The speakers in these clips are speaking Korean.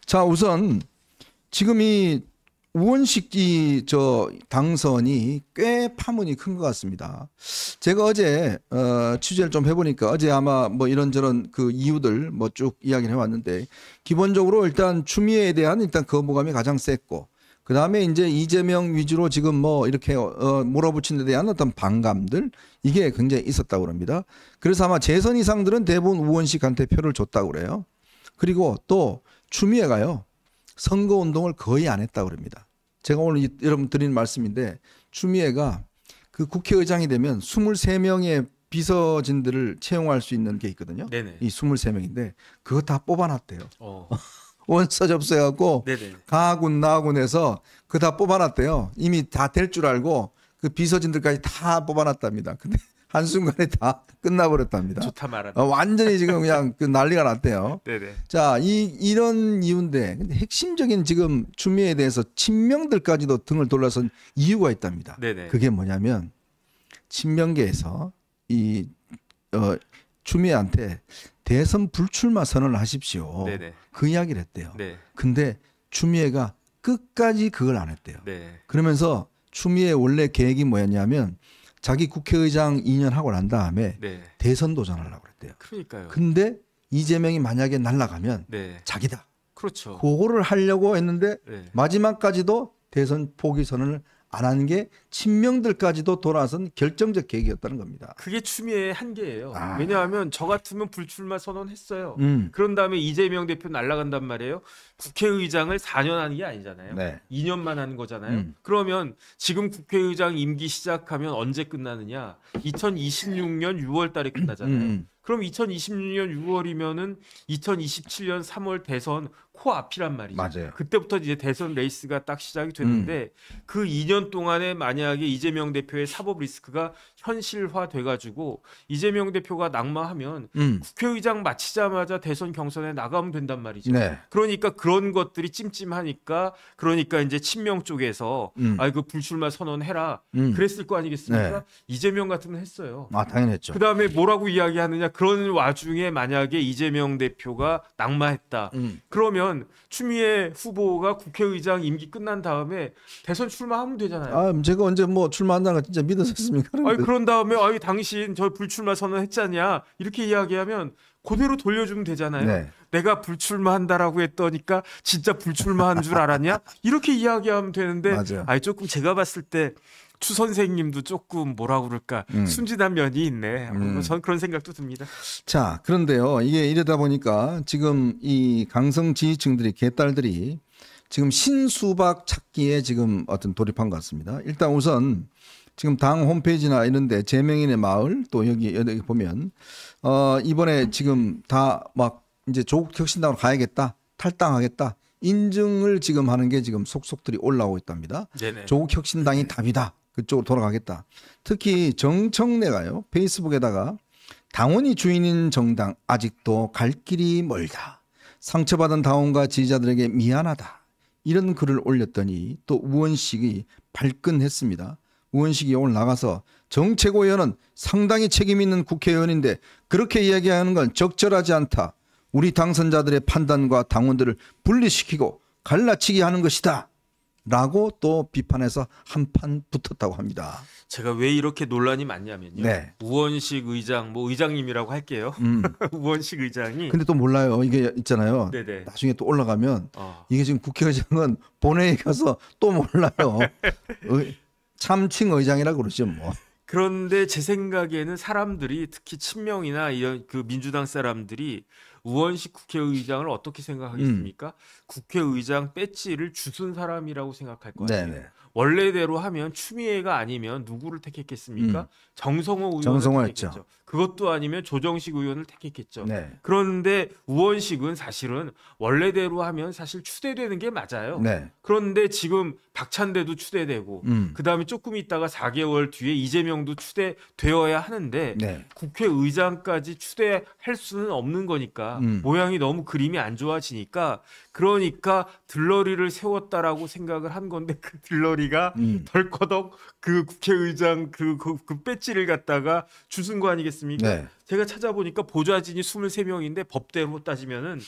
자, 우선 지금 이 우원식 당선이 꽤 파문이 큰 것 같습니다. 제가 어제 취재를 좀 해보니까 어제 아마 뭐 이런저런 그 이유들 뭐 쭉 이야기를 해왔는데, 기본적으로 일단 추미애에 대한 일단 거부감이 가장 셌고, 그 다음에 이제 이재명 위주로 지금 뭐 이렇게 몰아붙인 데 대한 어떤 반감들, 이게 굉장히 있었다고 합니다. 그래서 아마 재선 이상들은 대부분 우원식한테 표를 줬다고 그래요. 그리고 또 추미애가요, 선거운동을 거의 안 했다고 합니다. 제가 오늘 여러분 드리는 말씀인데, 추미애가 그 국회의장이 되면 23명의 비서진들을 채용할 수 있는 게 있거든요. 네네. 이 23명인데 그거 다 뽑아놨대요. 원서 접수해갖고 가군 나군에서 그거 다 뽑아놨대요. 이미 다 될 줄 알고 그 비서진들까지 다 뽑아놨답니다. 근데 한순간에 다 끝나버렸답니다. 좋다 말하네. 완전히 지금 그냥 그 난리가 났대요. 네네. 자, 이런 이유인데, 근데 핵심적인 지금 추미애에 대해서 친명들까지도 등을 돌려선 이유가 있답니다. 네네. 그게 뭐냐면, 친명계에서 추미애한테 대선 불출마 선언을 하십시오. 네네. 그 이야기를 했대요. 네. 근데 추미애가 끝까지 그걸 안 했대요. 네. 그러면서 추미애 원래 계획이 뭐였냐면, 자기 국회의장 2년 하고 난 다음에 네. 대선 도전하려고 그랬대요. 그러니까요. 근데 이재명이 만약에 날아가면 네. 자기다. 그렇죠. 그거를 하려고 했는데 네. 마지막까지도 대선 포기 선언을 안 한 게 친명들까지도 돌아선 결정적 계기였다는 겁니다. 그게 추미애의 한계예요. 왜냐하면 저 같으면 불출마 선언했어요. 음. 그런 다음에 이재명 대표 날아간단 말이에요. 국회의장을 4년 하는 게 아니잖아요. 네. 2년만 하는 거잖아요. 그러면 지금 국회의장 임기 시작하면 언제 끝나느냐? 2026년 6월 달에 끝나잖아요. 그럼 2026년 6월이면은 2027년 3월 대선 코앞이란 말이죠. 맞아요. 그때부터 이제 대선 레이스가 딱 시작이 되는데 그 2년 동안에 만약에 이재명 대표의 사법 리스크가 현실화 돼가지고 이재명 대표가 낙마하면 국회의장 마치자마자 대선 경선에 나가면 된단 말이죠. 네. 그러니까 그런 것들이 찜찜하니까 그러니까 이제 친명 쪽에서 그 불출마 선언해라 그랬을 거 아니겠습니까? 네. 이재명 같으면 했어요. 당연했죠. 그 다음에 뭐라고 이야기하느냐? 그런 와중에 만약에 이재명 대표가 낙마했다. 그러면 추미애 후보가 국회의장 임기 끝난 다음에 대선 출마하면 되잖아요. 제가 언제 뭐 출마한다는 거 진짜 믿으셨습니까? 그런 다음에 당신 저 불출마 선언했잖냐 이렇게 이야기하면 그대로 돌려주면 되잖아요. 네. 내가 불출마한다라고 했더니까 진짜 불출마한 줄 알았냐? 이렇게 이야기하면 되는데 맞아요. 조금 제가 봤을 때 추 선생님도 조금 뭐라고 그럴까 순진한 면이 있네. 전 그런 생각도 듭니다. 자, 그런데요, 이게 이러다 보니까 지금 이 강성 지지층들이, 개딸들이 지금 신수박 찾기에 지금 어떤 돌입한 것 같습니다. 일단 우선 지금 당 홈페이지나 이런데 재명인의 마을, 또 여기 보면 이번에 지금 다 막 이제 조국 혁신당으로 가야겠다, 탈당하겠다, 인증을 지금 하는 게 지금 속속들이 올라오고 있답니다. 네네. 조국 혁신당이 답이다, 그쪽으로 돌아가겠다. 특히 정청래가요, 페이스북에다가 당원이 주인인 정당 아직도 갈 길이 멀다, 상처받은 당원과 지지자들에게 미안하다, 이런 글을 올렸더니 또 우원식이 발끈했습니다. 우원식이 오늘 나가서 정최고위원은 상당히 책임 있는 국회의원인데 그렇게 이야기하는 건 적절하지 않다. 우리 당선자들의 판단과 당원들을 분리시키고 갈라치기 하는 것이다. 라고 또 비판해서 한판 붙었다고 합니다. 제가 왜 이렇게 논란이 많냐면요. 네. 우원식 의장, 뭐 의장님이라고 할게요. 우원식 의장이. 근데 또 몰라요. 이게 있잖아요. 네네. 나중에 또 올라가면 이게 지금 국회의장은 본회의 가서 또 몰라요. 참칭 의장이라고 그러죠, 뭐. 그런데 제 생각에는 사람들이 특히 친명이나 이런 그 민주당 사람들이 우원식 국회의장을 어떻게 생각하겠습니까? 국회의장 배지를 주순 사람이라고 생각할 거 아니에요. 네네. 원래대로 하면 추미애가 아니면 누구를 택했겠습니까? 정성호 의원을 택했죠. 그것도 아니면 조정식 의원을 택했겠죠. 네. 그런데 우원식은 사실은 원래대로 하면 사실 추대되는 게 맞아요. 네. 그런데 지금 박찬대도 추대되고 그다음에 조금 있다가 4개월 뒤에 이재명도 추대되어야 하는데 네. 국회의장까지 추대할 수는 없는 거니까 모양이 너무 그림이 안 좋아지니까 그러니까 들러리를 세웠다라고 생각을 한 건데 그 들러리가 덜커덕 그 국회의장 그 배지를 갖다가 주순 거 아니겠습니까? 네. 제가 찾아보니까 보좌진이 23명인데 법대로 따지면은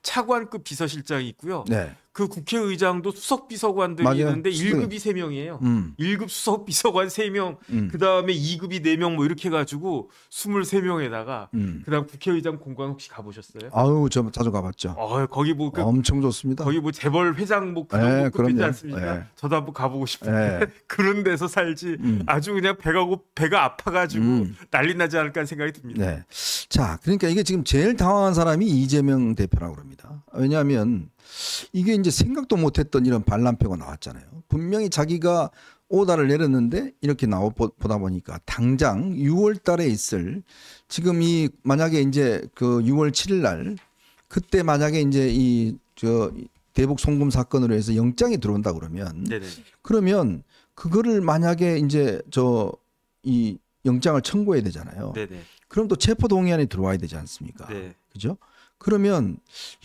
차관급 비서실장이 있고요. 네. 그 국회의장도 수석 비서관들이 맞아요. 있는데 수석이. 1급이 3명이에요. 음. 1급 수석 비서관 3명, 그다음에 2급이 4명 뭐 이렇게 해 가지고 23명에다가 그다음 국회의장 공관 혹시 가 보셨어요? 아유, 저 자주 가봤죠. 거기 뭐 엄청 좋습니다. 거기 뭐 재벌 회장 뭐 그 네, 정도 급이지 그럼요. 않습니까? 네. 저도 한번 가보고 싶은데 네. 그런 데서 살지 아주 그냥 배가 아파가지고 난리 나지 않을까 하는 생각이 듭니다. 네. 자, 그러니까 이게 지금 제일 당황한 사람이 이재명 대표라고 합니다. 왜냐하면 이게 이제 생각도 못했던 이런 반란표가 나왔잖아요. 분명히 자기가 오다를 내렸는데 이렇게 보다 보니까 당장 6월 달에 있을 지금 이 만약에 이제 그 6월 7일 날 그때 만약에 이제 대북 송금 사건으로 해서 영장이 들어온다 그러면 네네. 그러면 그거를 만약에 이제 이 영장을 청구해야 되잖아요. 네네. 그럼 또 체포동의안이 들어와야 되지 않습니까? 네. 그죠? 그러면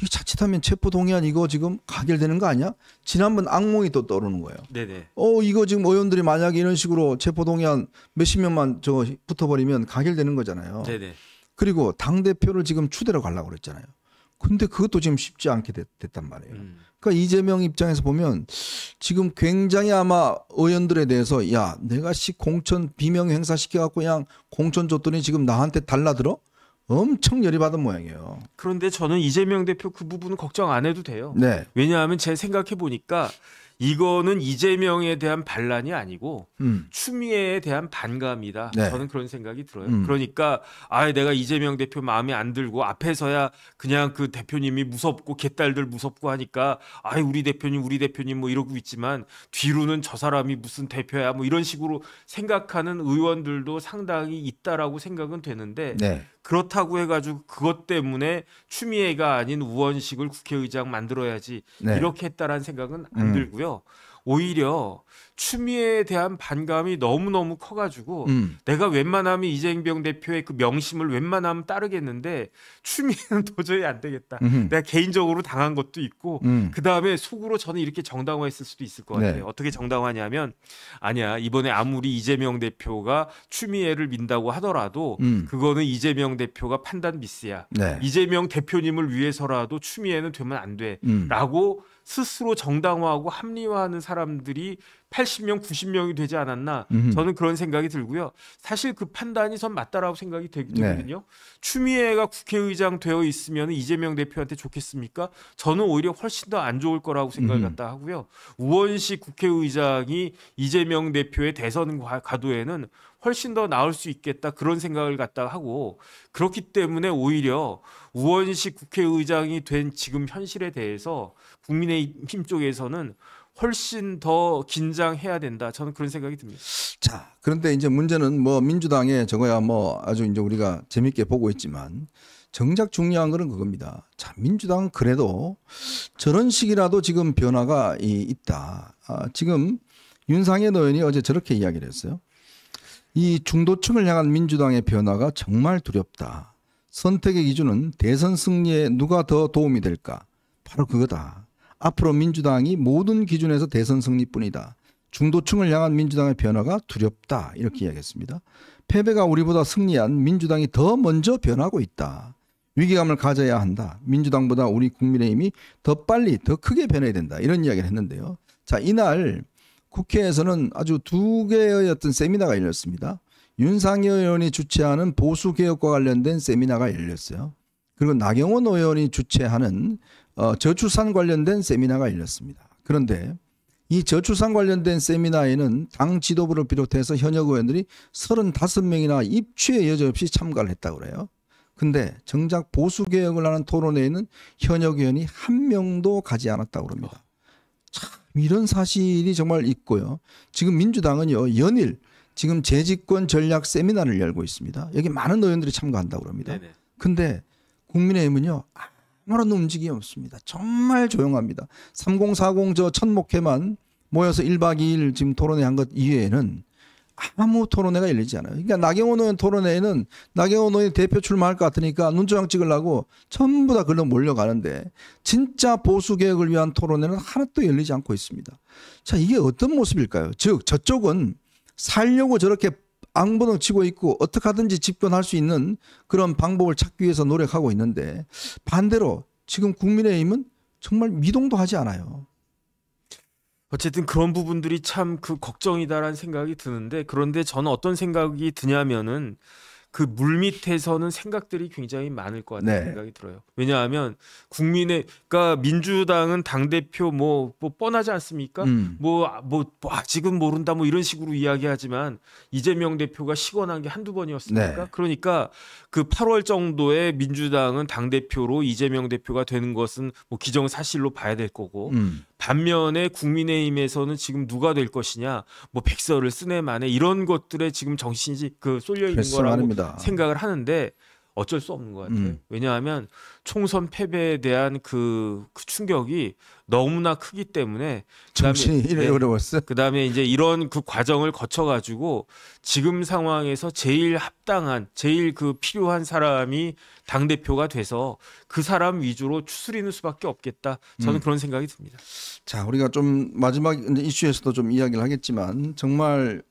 이 자칫하면 체포동의안 이거 지금 가결되는 거 아니야? 지난번 악몽이 또 떠오르는 거예요. 네네. 이거 지금 의원들이 만약에 이런 식으로 체포동의안 몇십 명만 붙어버리면 가결되는 거잖아요. 네네. 그리고 당대표를 지금 추대로 가려고 그랬잖아요. 근데 그것도 지금 쉽지 않게 됐단 말이에요. 그러니까 이재명 입장에서 보면 지금 굉장히 아마 의원들에 대해서 야, 내가 공천 비명 행사시켜갖고 그냥 공천 줬더니 지금 나한테 달라들어? 엄청 열이 받은 모양이에요. 그런데 저는 이재명 대표 그 부분은 걱정 안 해도 돼요. 네. 왜냐하면 제가 생각해 보니까 이거는 이재명에 대한 반란이 아니고 추미애에 대한 반감이다. 네. 저는 그런 생각이 들어요. 그러니까 내가 이재명 대표 마음에 안 들고 앞에서야 그냥 그 대표님이 무섭고 개딸들 무섭고 하니까 우리 대표님 뭐 이러고 있지만 뒤로는 저 사람이 무슨 대표야 뭐 이런 식으로 생각하는 의원들도 상당히 있다라고 생각은 되는데 네. 그렇다고 해가지고 그것 때문에 추미애가 아닌 우원식을 국회의장 만들어야지 네. 이렇게 했다라는 생각은 안 들고요. 오히려 추미애에 대한 반감이 너무너무 커가지고 내가 웬만하면 이재명 대표의 그 명심을 웬만하면 따르겠는데 추미애는 도저히 안 되겠다. 내가 개인적으로 당한 것도 있고 그다음에 속으로 저는 이렇게 정당화했을 수도 있을 것 같아요. 네. 어떻게 정당화냐면 아니야 이번에 아무리 이재명 대표가 추미애를 민다고 하더라도 그거는 이재명 대표가 판단 미스야. 네. 이재명 대표님을 위해서라도 추미애는 되면 안 돼. 라고 스스로 정당화하고 합리화하는 사람들이 80명, 90명이 되지 않았나 저는 그런 생각이 들고요. 사실 그 판단이 전 맞다라고 생각이 되거든요. 네. 추미애가 국회의장 되어 있으면 이재명 대표한테 좋겠습니까? 저는 오히려 훨씬 더 안 좋을 거라고 생각을 갖다 하고요. 우원식 국회의장이 이재명 대표의 대선 가도에는 훨씬 더 나을 수 있겠다 그런 생각을 갖다 하고 그렇기 때문에 오히려 우원식 국회의장이 된 지금 현실에 대해서 국민의힘 쪽에서는 훨씬 더 긴장해야 된다. 저는 그런 생각이 듭니다. 자, 그런데 이제 문제는 뭐 민주당에 저거야 뭐 아주 이제 우리가 재밌게 보고 있지만 정작 중요한 거는 그겁니다. 자, 민주당은 그래도 저런 식이라도 지금 변화가 있다. 지금 윤상현 의원이 어제 저렇게 이야기를 했어요. 이 중도층을 향한 민주당의 변화가 정말 두렵다. 선택의 기준은 대선 승리에 누가 더 도움이 될까? 바로 그거다. 앞으로 민주당이 모든 기준에서 대선 승리뿐이다. 중도층을 향한 민주당의 변화가 두렵다. 이렇게 이야기했습니다. 패배가 우리보다 승리한 민주당이 더 먼저 변하고 있다. 위기감을 가져야 한다. 민주당보다 우리 국민의힘이 더 빨리 더 크게 변해야 된다. 이런 이야기를 했는데요. 자, 이날 국회에서는 아주 두 개의 어떤 세미나가 열렸습니다. 윤상현 의원이 주최하는 보수개혁과 관련된 세미나가 열렸어요. 그리고 나경원 의원이 주최하는 저출산 관련된 세미나가 열렸습니다. 그런데 이 저출산 관련된 세미나에는 당 지도부를 비롯해서 현역 의원들이 35명이나 입추에 여지없이 참가를 했다고 그래요. 근데 정작 보수개혁을 하는 토론회에는 현역 의원이 한 명도 가지 않았다고 합니다. 참 이런 사실이 정말 있고요. 지금 민주당은요 연일 지금 재집권 전략 세미나를 열고 있습니다. 여기 많은 의원들이 참가한다고 합니다. 근데 국민의힘은요 아무런 움직임이 없습니다. 정말 조용합니다. 3040 저 첫 목회만 모여서 1박 2일 지금 토론회 한 것 이외에는 아무 토론회가 열리지 않아요. 그러니까 나경원 의원 토론회에는 나경원 의원 대표 출마할 것 같으니까 눈조장 찍으려고 전부 다 글로 몰려가는데 진짜 보수개혁을 위한 토론회는 하나도 열리지 않고 있습니다. 자, 이게 어떤 모습일까요? 즉 저쪽은 살려고 저렇게 앙버덩 치고 있고 어떻게 하든지 집권할 수 있는 그런 방법을 찾기 위해서 노력하고 있는데 반대로 지금 국민의힘은 정말 미동도 하지 않아요. 어쨌든 그런 부분들이 참 그 걱정이다라는 생각이 드는데, 그런데 저는 어떤 생각이 드냐면은 그 물밑에서는 생각들이 굉장히 많을 것 같다는 네. 생각이 들어요. 왜냐하면 그러니까 민주당은 당대표 뭐 뻔하지 않습니까? 뭐 아직은 모른다 뭐 이런 식으로 이야기하지만 이재명 대표가 시건한 게 한두 번이었습니까? 네. 그러니까 그 8월 정도에 민주당은 당대표로 이재명 대표가 되는 것은 뭐 기정사실로 봐야 될 거고, 반면에 국민의힘에서는 지금 누가 될 것이냐, 뭐 백서를 쓰네 마네 이런 것들에 지금 정신이 쏠려 있는 그래서 거라고 말입니다. 생각을 하는데 어쩔 수 없는 것 같아요. 왜냐하면 총선 패배에 대한 그 충격이 너무나 크기 때문에, 정신이 이래 어려웠어. 그다음에 이제 이런 그 과정을 거쳐가지고 지금 상황에서 제일 합당한, 제일 그 필요한 사람이 당 대표가 돼서 그 사람 위주로 추스리는 수밖에 없겠다. 저는 그런 생각이 듭니다. 자, 우리가 좀 마지막 이슈에서도 좀 이야기를 하겠지만 정말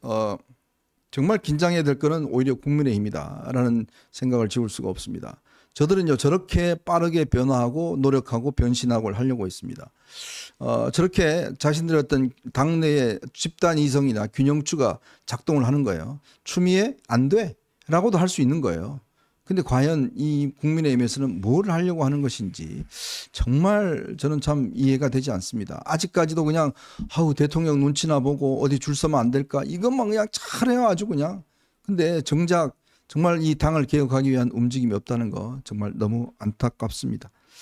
긴장해야 될 거는 오히려 국민의힘이다라는 생각을 지울 수가 없습니다. 저들은요 저렇게 빠르게 변화하고 노력하고 변신하고 하려고 있습니다. 저렇게 자신들의 어떤 당내의 집단 이성이나 균형추가 작동을 하는 거예요. 추미애 안 돼라고도 할 수 있는 거예요. 근데 과연 이 국민의힘에서는 뭘 하려고 하는 것인지 정말 저는 참 이해가 되지 않습니다. 아직까지도 그냥 대통령 눈치나 보고 어디 줄 서면 안 될까 이것만 그냥 잘해요 아주 그냥. 근데 정작 정말 이 당을 개혁하기 위한 움직임이 없다는 거 정말 너무 안타깝습니다.